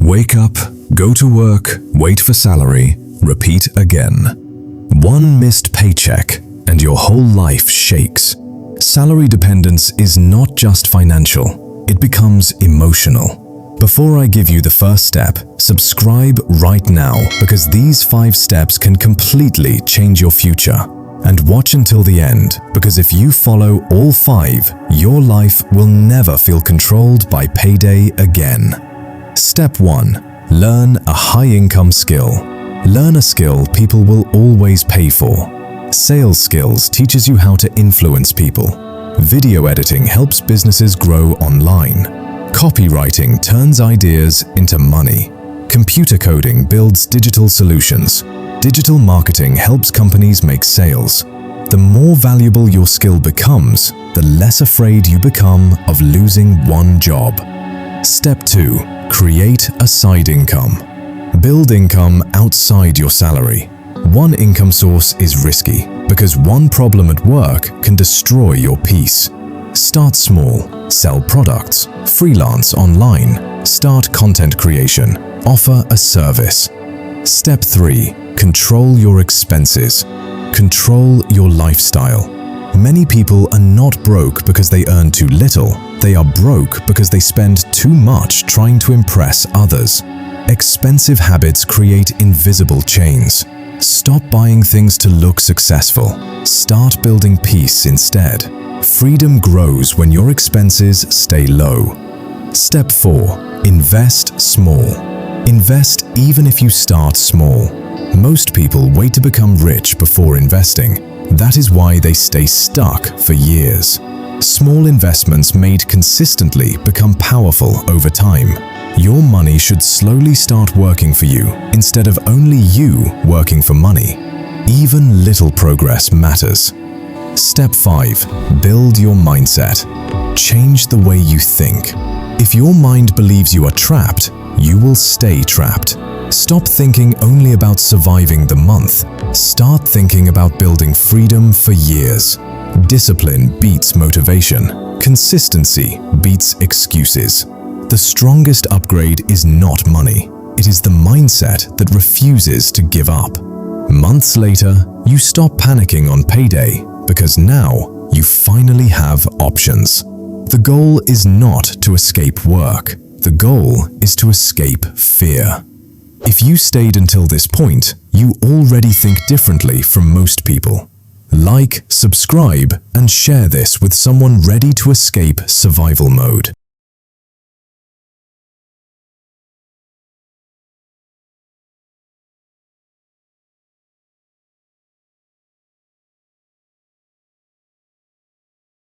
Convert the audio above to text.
Wake up, go to work, wait for salary, repeat again. One missed paycheck and your whole life shakes. Salary dependence is not just financial, it becomes emotional. Before I give you the first step, subscribe right now because these 5 steps can completely change your future. And watch until the end because if you follow all 5, your life will never feel controlled by payday again. Step 1. Learn a high-income skill. Learn a skill people will always pay for. Sales skills teaches you how to influence people. Video editing helps businesses grow online. Copywriting turns ideas into money. Computer coding builds digital solutions. Digital marketing helps companies make sales. The more valuable your skill becomes, the less afraid you become of losing one job. Step 2. Create a side income. Build income outside your salary. One income source is risky because one problem at work can destroy your peace. Start small. Sell products. Freelance online. Start content creation. Offer a service. Step 3. Control your expenses. Control your lifestyle. Many people are not broke because they earn too little. They are broke because they spend too much trying to impress others. Expensive habits create invisible chains. Stop buying things to look successful. Start building peace instead. Freedom grows when your expenses stay low. Step 4. Invest small. Invest even if you start small. Most people wait to become rich before investing. That is why they stay stuck for years. Small investments made consistently become powerful over time. Your money should slowly start working for you instead of only you working for money. Even little progress matters. Step 5. Build your mindset. Change the way you think. If your mind believes you are trapped, you will stay trapped. Stop thinking only about surviving the month. Start thinking about building freedom for years. Discipline beats motivation. Consistency beats excuses. The strongest upgrade is not money. It is the mindset that refuses to give up. Months later, you stop panicking on payday because now you finally have options. The goal is not to escape work. The goal is to escape fear. If you stayed until this point, you already think differently from most people. Like, subscribe, and share this with someone ready to escape survival mode.